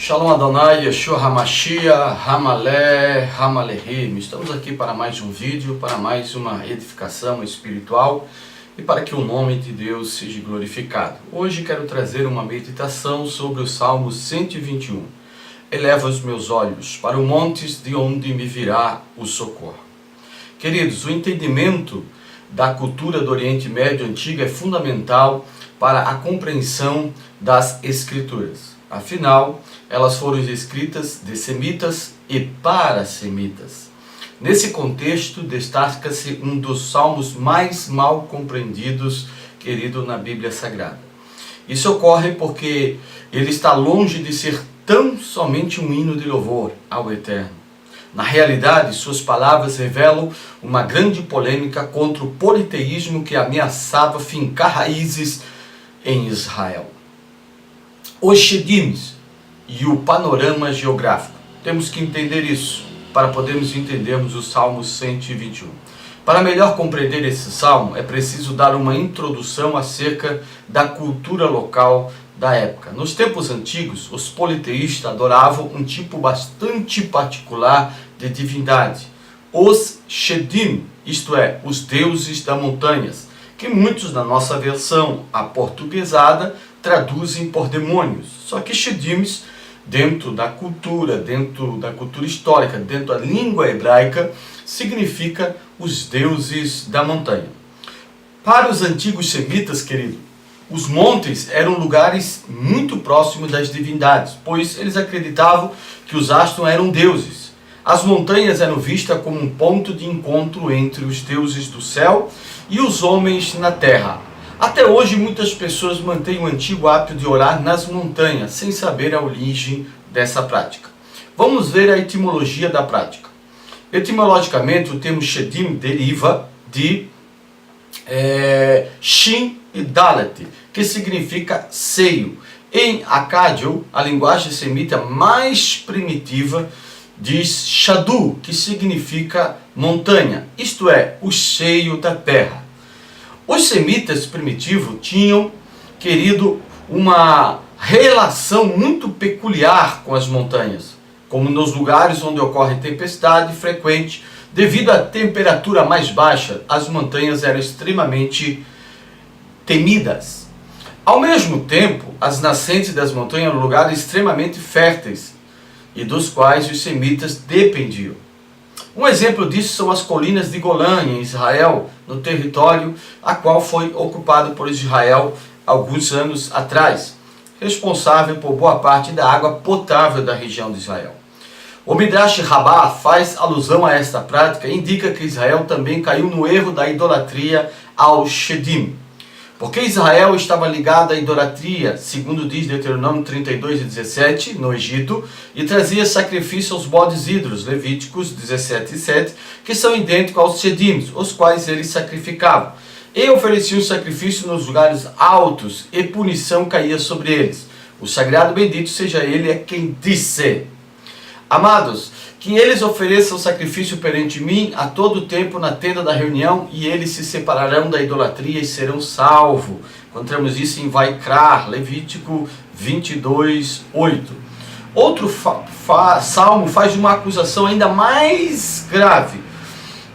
Shalom Adonai, Yeshua HaMashiach, Hamalé, Hamalehim. Estamos aqui para mais um vídeo, para mais uma edificação espiritual e para que o nome de Deus seja glorificado. Hoje quero trazer uma meditação sobre o Salmo 121. Eleva os meus olhos para os montes de onde me virá o socorro. Queridos, o entendimento da cultura do Oriente Médio antigo é fundamental para a compreensão das Escrituras. Afinal, elas foram escritas de semitas e para semitas. Nesse contexto, destaca-se um dos salmos mais mal compreendidos, querido, na Bíblia Sagrada. Isso ocorre porque ele está longe de ser tão somente um hino de louvor ao Eterno. Na realidade, suas palavras revelam uma grande polêmica contra o politeísmo que ameaçava fincar raízes em Israel. Os Shedims e o panorama geográfico. Temos que entender isso para podermos entendermos o Salmo 121. Para melhor compreender esse salmo, é preciso dar uma introdução acerca da cultura local da época. Nos tempos antigos, os politeístas adoravam um tipo bastante particular de divindade, os Shedim, isto é, os deuses das montanhas, que muitos na nossa versão aportuguesada traduzem por demônios. Só que Shedims, dentro da cultura histórica, dentro da língua hebraica, significa os deuses da montanha. Para os antigos semitas, querido, os montes eram lugares muito próximos das divindades, pois eles acreditavam que os astros eram deuses. As montanhas eram vistas como um ponto de encontro entre os deuses do céu e os homens na terra. Até hoje, muitas pessoas mantêm o antigo hábito de orar nas montanhas, sem saber a origem dessa prática. Vamos ver a etimologia da prática. Etimologicamente, o termo Shedim deriva de Shin e Dalet, que significa seio. Em acádio, a linguagem semita mais primitiva, diz Shadu, que significa montanha, isto é, o seio da terra. Os semitas primitivos tinham, querido, uma relação muito peculiar com as montanhas, como nos lugares onde ocorre tempestade frequente. Devido à temperatura mais baixa, as montanhas eram extremamente temidas. Ao mesmo tempo, as nascentes das montanhas eram lugares extremamente férteis e dos quais os semitas dependiam. Um exemplo disso são as colinas de Golã, em Israel, no território a qual foi ocupado por Israel alguns anos atrás, responsável por boa parte da água potável da região de Israel. O Midrash Rabbah faz alusão a esta prática e indica que Israel também caiu no erro da idolatria ao Shedim. Porque Israel estava ligado à idolatria, segundo diz Deuteronômio 32:17, no Egito, e trazia sacrifício aos bodes ídolos, Levíticos 17:7, que são idênticos aos Shedims, os quais eles sacrificavam. E ofereciam sacrifício nos lugares altos, e punição caía sobre eles. O sagrado bendito seja ele é quem disse: Amados, que eles ofereçam sacrifício perante mim a todo tempo na tenda da reunião, e eles se separarão da idolatria e serão salvos. Encontramos isso em Vaikra, Levítico 22:8. Outro salmo faz uma acusação ainda mais grave.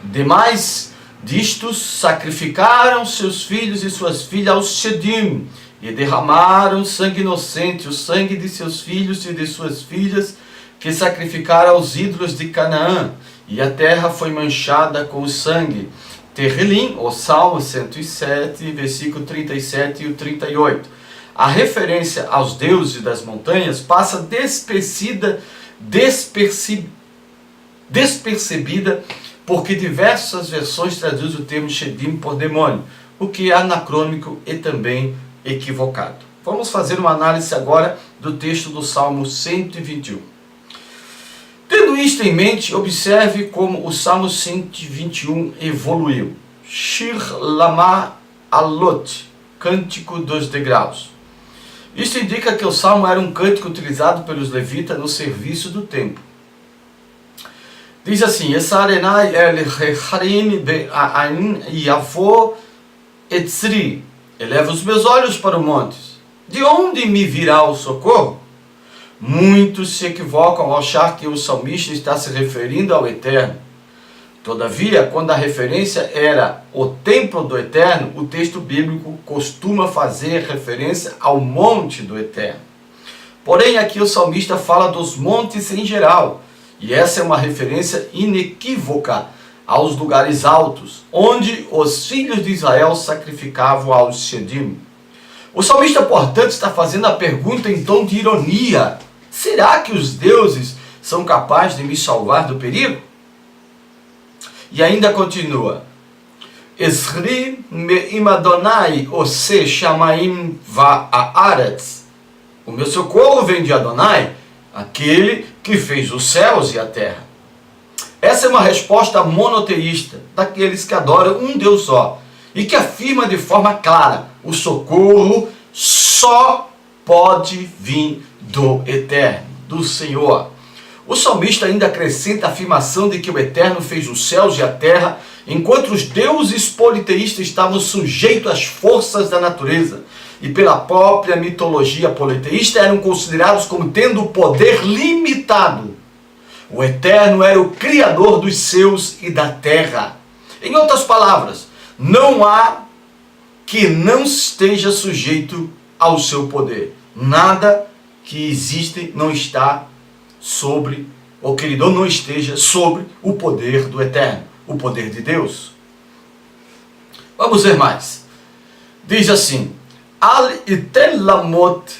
Demais distos sacrificaram seus filhos e suas filhas aos Shedim, e derramaram sangue inocente, o sangue de seus filhos e de suas filhas, que sacrificaram aos ídolos de Canaã, e a terra foi manchada com o sangue. Terrilim, o Salmo 107, versículo 37 e 38. A referência aos deuses das montanhas passa despercebida, porque diversas versões traduzem o termo Shedim por demônio, o que é anacrônico e também equivocado. Vamos fazer uma análise agora do texto do Salmo 121. Tendo isto em mente, observe como o Salmo 121 evoluiu. Shir Lama Alot, Cântico dos Degraus. Isto indica que o Salmo era um cântico utilizado pelos levitas no serviço do templo. Diz assim: Esarenai el Harim be'ain yavo etzri. Eleva os meus olhos para os montes. De onde me virá o socorro? Muitos se equivocam ao achar que o salmista está se referindo ao Eterno. Todavia, quando a referência era o templo do Eterno, o texto bíblico costuma fazer referência ao monte do Eterno. Porém, aqui o salmista fala dos montes em geral, e essa é uma referência inequívoca aos lugares altos, onde os filhos de Israel sacrificavam aos Shedim. O salmista, portanto, está fazendo a pergunta em tom de ironia: será que os deuses são capazes de me salvar do perigo? E ainda continua: Esri me'im Adonai ose shamaim va'aretz. O meu socorro vem de Adonai, aquele que fez os céus e a terra. Essa é uma resposta monoteísta, daqueles que adoram um Deus só, e que afirma de forma clara: o socorro só pode vir do Eterno, do Senhor. O salmista ainda acrescenta a afirmação de que o Eterno fez os céus e a terra, enquanto os deuses politeístas estavam sujeitos às forças da natureza, e pela própria mitologia politeísta eram considerados como tendo poder limitado. O Eterno era o Criador dos céus e da terra. Em outras palavras, não há que não esteja sujeito ao seu poder. Nada que existe não está sobre, ou que não esteja sobre o poder do Eterno, o poder de Deus. Vamos ver mais. Diz assim: Al iten lamot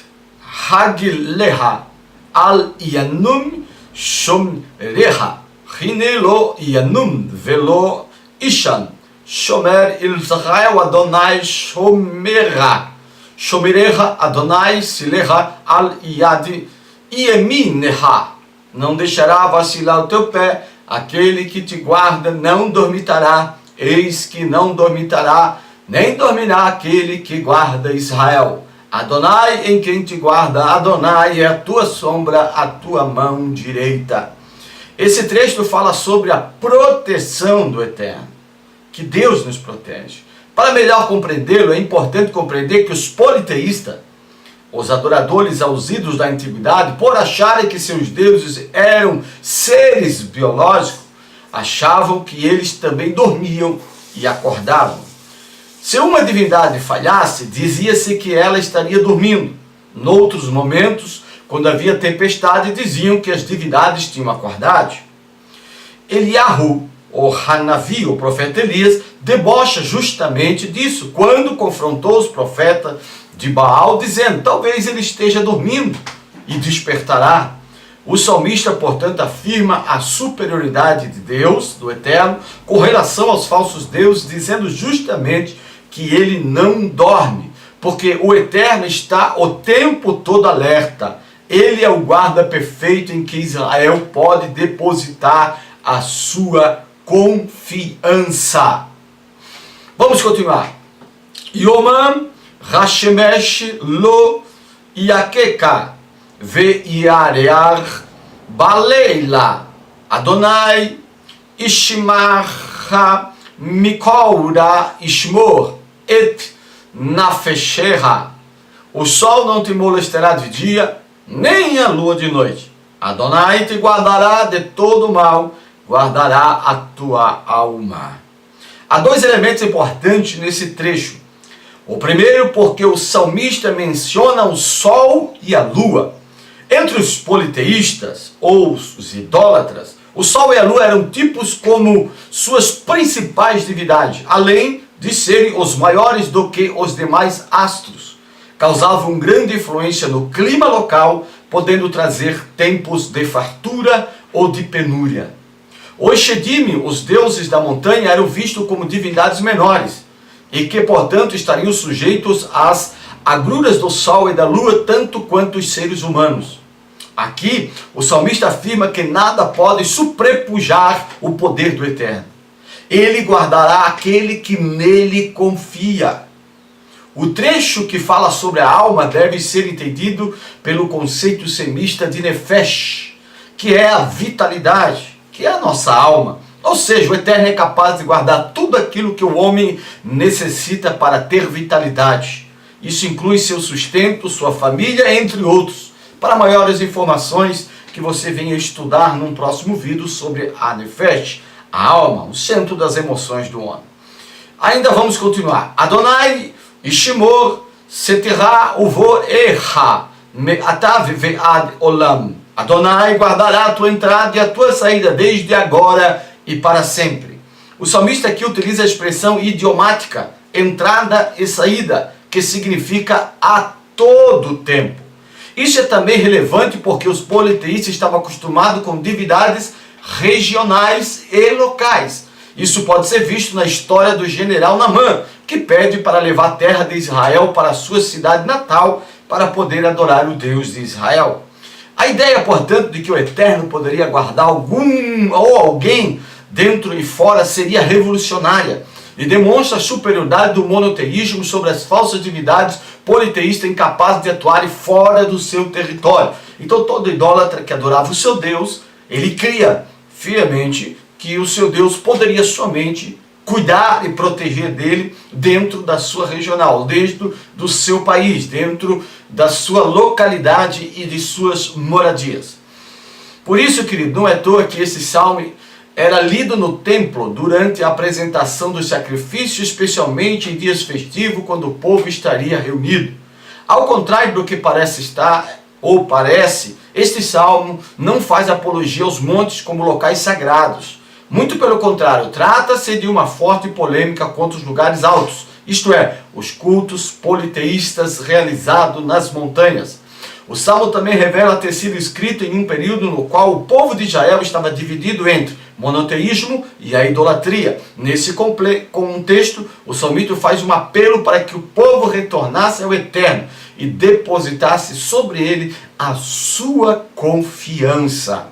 hagileha al yanum shomreha hinelo yanum velo ishan shomer Israel Adonai shomera shomereha Adonai sileha al yad Ieminha. Não deixará vacilar o teu pé, aquele que te guarda não dormitará, eis que não dormitará, nem dormirá aquele que guarda Israel. Adonai em quem te guarda, Adonai é a tua sombra, a tua mão direita. Esse trecho fala sobre a proteção do Eterno, que Deus nos protege. Para melhor compreendê-lo, é importante compreender que os politeístas, os adoradores aos ídolos da antiguidade, por acharem que seus deuses eram seres biológicos, achavam que eles também dormiam e acordavam. Se uma divindade falhasse, dizia-se que ela estaria dormindo. Noutros momentos, quando havia tempestade, diziam que as divindades tinham acordado. Eliahu, ou Hanavi, o profeta Elias, debocha justamente disso, quando confrontou os profetas de Baal, dizendo: talvez ele esteja dormindo e despertará. O salmista, portanto, afirma a superioridade de Deus, do Eterno, com relação aos falsos deuses, dizendo justamente que ele não dorme, porque o Eterno está o tempo todo alerta. Ele é o guarda perfeito em que Israel pode depositar a sua confiança. Vamos continuar. Yomam Hashemesh lo yakeka ve'yarear baleila Adonai ishmacha mikora ishmor et nafesheha. O sol não te molestará de dia, nem a lua de noite. Adonai te guardará de todo mal, guardará a tua alma. Há dois elementos importantes nesse trecho. O primeiro, porque o salmista menciona o sol e a lua. Entre os politeístas, ou os idólatras, o sol e a lua eram tipos como suas principais divindades, além de serem os maiores do que os demais astros. Causavam grande influência no clima local, podendo trazer tempos de fartura ou de penúria. Os Shedim, os deuses da montanha, eram vistos como divindades menores, e que, portanto, estariam sujeitos às agruras do sol e da lua, tanto quanto os seres humanos. Aqui, o salmista afirma que nada pode sobrepujar o poder do Eterno. Ele guardará aquele que nele confia. O trecho que fala sobre a alma deve ser entendido pelo conceito semita de nefesh, que é a vitalidade, que é a nossa alma. Ou seja, o Eterno é capaz de guardar tudo aquilo que o homem necessita para ter vitalidade. Isso inclui seu sustento, sua família, entre outros. Para maiores informações, que você venha estudar num próximo vídeo sobre a Nefesh, a alma, o centro das emoções do homem. Ainda vamos continuar. Adonai Ishimor Setirá Uvor Echa Me'atav Ve'ad Olam. Adonai guardará a tua entrada e a tua saída desde agora e para sempre. O salmista aqui utiliza a expressão idiomática entrada e saída, que significa a todo tempo. Isso é também relevante porque os politeístas estavam acostumados com divindades regionais e locais. Isso pode ser visto na história do general Naamã, que pede para levar a terra de Israel para a sua cidade natal para poder adorar o Deus de Israel. A ideia, portanto, de que o Eterno poderia guardar algum ou alguém dentro e fora seria revolucionária e demonstra a superioridade do monoteísmo sobre as falsas divindades politeístas incapazes de atuarem fora do seu território. Então todo idólatra que adorava o seu Deus, ele cria fielmente que o seu Deus poderia somente cuidar e proteger dele dentro da sua regional, dentro do seu país, dentro da sua localidade e de suas moradias. Por isso, querido, não é à toa que esse salmo era lido no templo durante a apresentação do sacrifício, especialmente em dias festivos, quando o povo estaria reunido. Ao contrário do que parece estar, ou parece, este salmo não faz apologia aos montes como locais sagrados. Muito pelo contrário, trata-se de uma forte polêmica contra os lugares altos, isto é, os cultos politeístas realizados nas montanhas. O Salmo também revela ter sido escrito em um período no qual o povo de Israel estava dividido entre monoteísmo e a idolatria. Nesse contexto, o salmista faz um apelo para que o povo retornasse ao Eterno e depositasse sobre ele a sua confiança.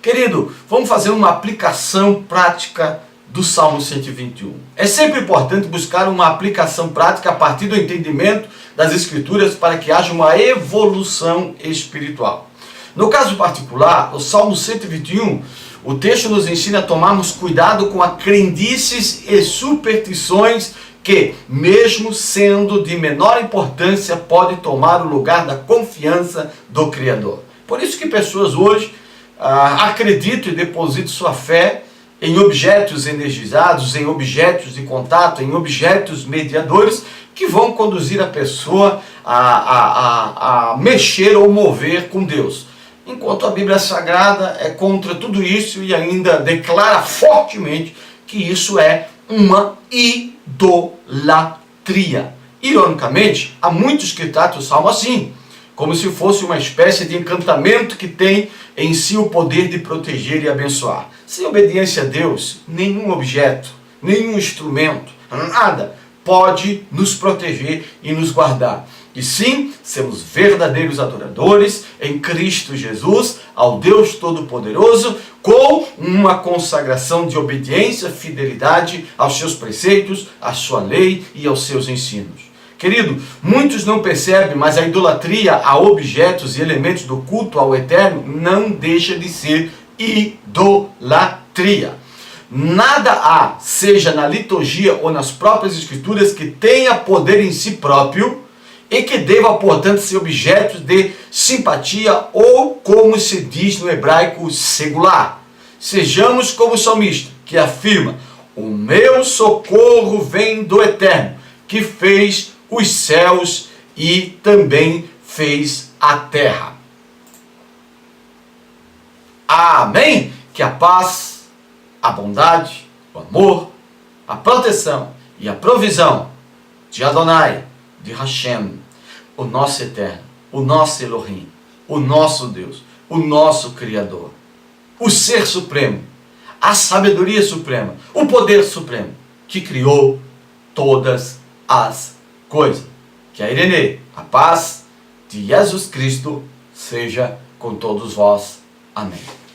Querido, vamos fazer uma aplicação prática do Salmo 121. É sempre importante buscar uma aplicação prática a partir do entendimento das Escrituras para que haja uma evolução espiritual. No caso particular, o Salmo 121, o texto nos ensina a tomarmos cuidado com as crendices e superstições que, mesmo sendo de menor importância, podem tomar o lugar da confiança do Criador. Por isso que pessoas hoje acreditam e depositam sua fé em objetos energizados, em objetos de contato, em objetos mediadores que vão conduzir a pessoa a mexer ou mover com Deus. Enquanto a Bíblia Sagrada é contra tudo isso e ainda declara fortemente que isso é uma idolatria. Ironicamente, há muitos que tratam o Salmo assim, como se fosse uma espécie de encantamento que tem em si o poder de proteger e abençoar. Sem obediência a Deus, nenhum objeto, nenhum instrumento, nada pode nos proteger e nos guardar. E sim, sermos verdadeiros adoradores em Cristo Jesus, ao Deus Todo-Poderoso, com uma consagração de obediência, fidelidade aos seus preceitos, à sua lei e aos seus ensinos. Querido, muitos não percebem, mas a idolatria a objetos e elementos do culto ao Eterno não deixa de ser idolatria. Nada há, seja na liturgia ou nas próprias Escrituras, que tenha poder em si próprio e que deva, portanto, ser objeto de simpatia ou, como se diz no hebraico, secular. Sejamos como o salmista, que afirma: o meu socorro vem do Eterno, que fez os céus e também fez a terra. Amém? Que a paz, a bondade, o amor, a proteção e a provisão de Adonai, de Hashem, o nosso Eterno, o nosso Elohim, o nosso Deus, o nosso Criador, o Ser Supremo, a sabedoria suprema, o poder supremo, que criou todas as coisas. Que a Irene, a paz de Jesus Cristo seja com todos vós. Amém.